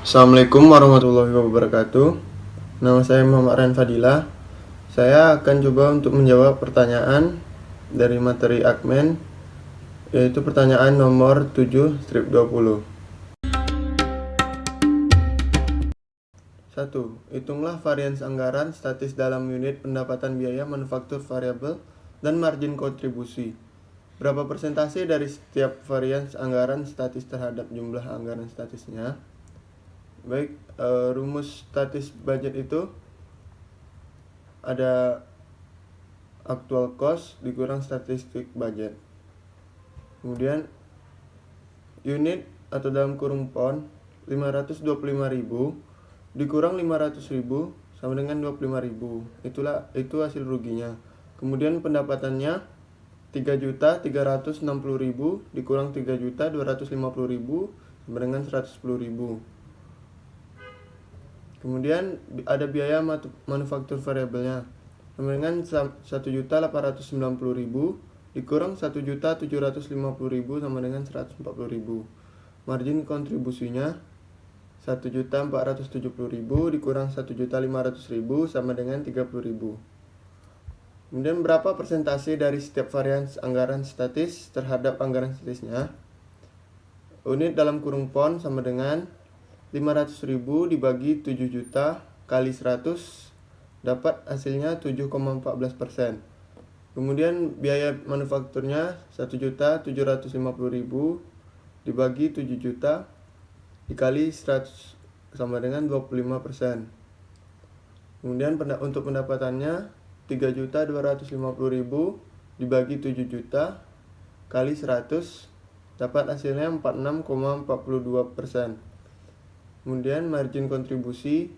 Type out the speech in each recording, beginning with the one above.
Assalamualaikum warahmatullahi wabarakatuh. Nama saya Muhammad Ren Fadila. Saya akan coba untuk menjawab pertanyaan dari materi Akmen, yaitu pertanyaan nomor 7-20. 1. Hitunglah varians anggaran statis dalam unit pendapatan biaya manufaktur variabel dan margin kontribusi. Berapa persentase dari setiap varians anggaran statis terhadap jumlah anggaran statisnya? Baik, rumus statis budget itu ada actual cost dikurang statistik budget. Kemudian unit atau dalam kurung pound 525.000 dikurang 500.000 sama dengan 25.000. Itu hasil ruginya. Kemudian pendapatannya 3.360.000 dikurang 3.250.000 sama dengan 110.000. Kemudian ada biaya manufaktur variabelnya sama dengan 1.890.000 dikurang 1.750.000 sama dengan 140.000. Margin kontribusinya 1.470.000 dikurang 1.500.000 sama dengan 30.000. Kemudian berapa persentase dari setiap varians anggaran statis terhadap anggaran statisnya? Unit dalam kurung pound sama dengan 500.000 dibagi 7 juta kali 100 dapat hasilnya 7,14%. Kemudian biaya manufakturnya 1.750.000 dibagi 7 juta dikali 100 sama dengan 25%. Kemudian untuk pendapatannya 3.250.000 dibagi 7 juta kali 100 dapat hasilnya 46,42%. Kemudian margin kontribusi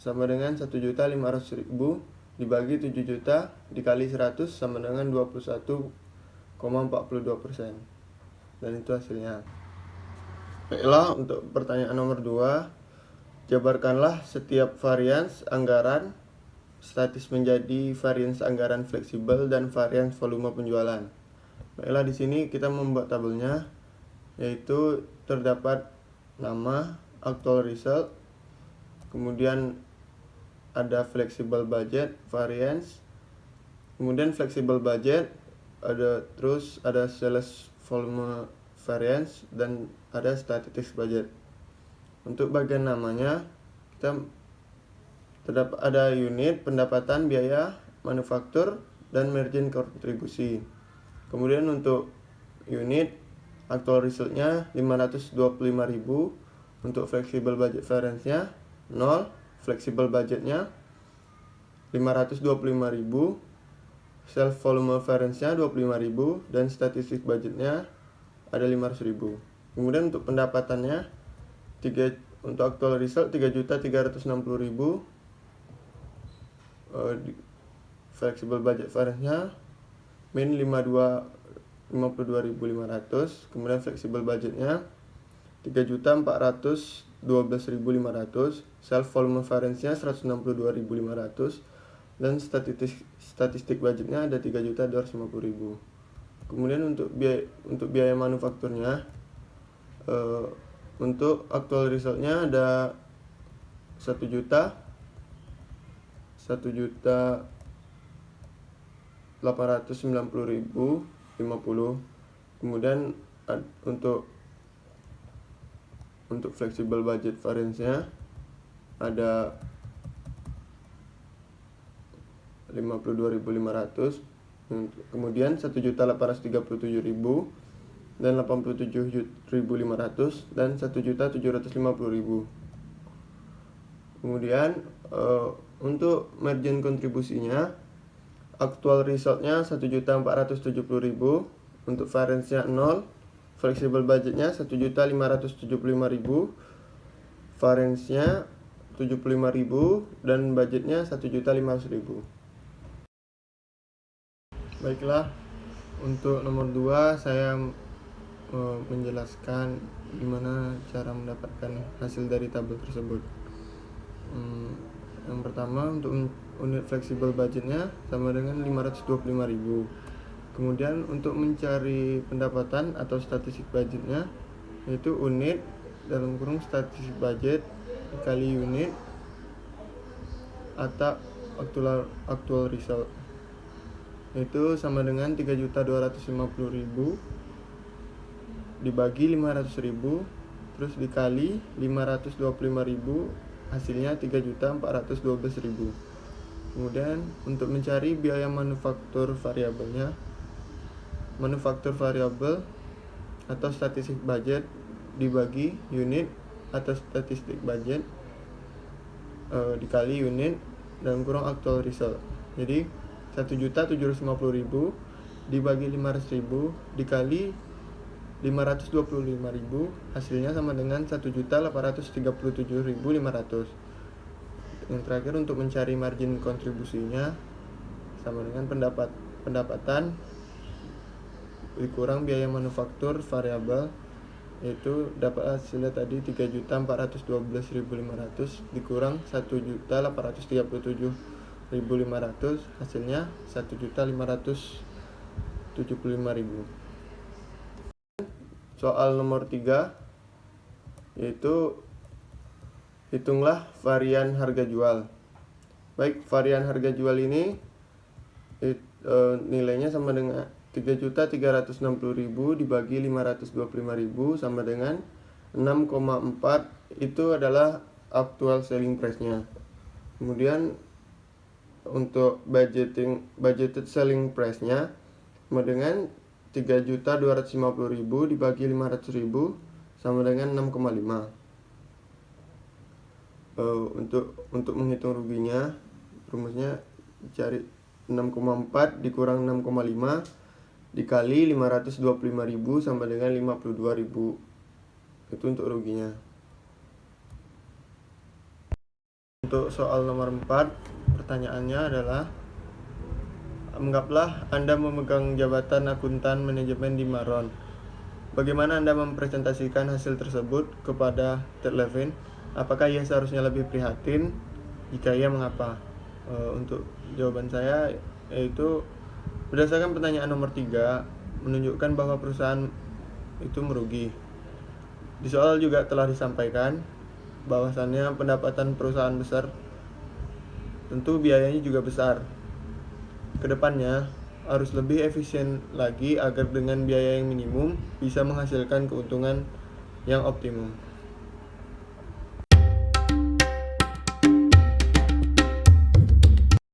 sama dengan 1.500.000 dibagi 7 juta dikali 100 sama dengan 21,42%. Dan itu hasilnya. Baiklah, untuk pertanyaan nomor 2, jabarkanlah setiap varians anggaran statis menjadi varians anggaran fleksibel dan varians volume penjualan. Baiklah, di sini kita membuat tabelnya, yaitu terdapat nama, actual result, kemudian ada flexible budget, variance, kemudian flexible budget, ada sales volume variance, dan ada statistics budget. Untuk bagian namanya kita terdapat ada unit, pendapatan, biaya, manufaktur, dan margin kontribusi. Kemudian untuk unit actual resultnya 525.000, untuk flexible budget variance-nya 0, flexible budgetnya 525.000, sales volume variance-nya 25.000, dan statistic budgetnya ada 500.000. Kemudian untuk pendapatannya untuk actual result 3.360.000, flexible budget variance-nya min 52.500, kemudian flexible budgetnya 3.412.500, self volume variance-nya 162.500, dan statistik budgetnya ada 3.250.000. Kemudian untuk biaya manufakturnya, untuk actual resultnya ada 1.890.050. Kemudian untuk flexible budget variance-nya ada 52.500, kemudian 1.837.000 dan 87.500 dan 1.750.000. Kemudian untuk margin kontribusinya, actual resultnya 1.470.000, untuk variance-nya 0, flexible budgetnya 1.575.000, variance-nya 75.000, dan budgetnya 1.500.000. Baiklah, untuk nomor 2 saya menjelaskan gimana cara mendapatkan hasil dari tabel tersebut. Yang pertama, untuk unit flexible budgetnya sama dengan 525.000. Kemudian untuk mencari pendapatan atau statistik budgetnya, yaitu unit dalam kurung statistik budget dikali unit atau actual result, itu sama dengan 3.250.000 dibagi 500.000 terus dikali 525.000, hasilnya 3.412.000. Kemudian untuk mencari biaya manufaktur variabelnya, manufaktur variabel atau statistik budget dibagi unit atau statistik budget dikali unit dalam kurung actual result. Jadi 1.750.000 dibagi 500.000 dikali 525.000, hasilnya sama dengan 1.837.500. Yang terakhir untuk mencari margin kontribusinya sama dengan pendapatan dikurang biaya manufaktur variabel, yaitu dapat hasilnya tadi 3.412.500 dikurang 1.837.500, hasilnya 1.575.000. Soal nomor 3 yaitu hitunglah varian harga jual. Baik, varian harga jual ini nilainya sama dengan 3.360.000 dibagi 525.000 sama dengan 6,4, itu adalah actual selling price-nya. Kemudian untuk budgeted selling price-nya sama dengan 3.250.000 dibagi 500.000 sama dengan 6,5. Untuk menghitung ruginya, rumusnya cari 6,4 dikurang 6,5 dikali 525.000 sama dengan 52.000. Itu untuk ruginya. Untuk soal nomor 4, pertanyaannya adalah, anggaplah Anda memegang jabatan akuntan manajemen di Maron. Bagaimana Anda mempresentasikan hasil tersebut kepada Ted Levin? Apakah ia seharusnya lebih prihatin? Jika iya, mengapa? Untuk jawaban saya yaitu berdasarkan pertanyaan nomor 3 menunjukkan bahwa perusahaan itu merugi. Di soal juga telah disampaikan bahwasannya pendapatan perusahaan besar tentu biayanya juga besar. Kedepannya harus lebih efisien lagi agar dengan biaya yang minimum bisa menghasilkan keuntungan yang optimum.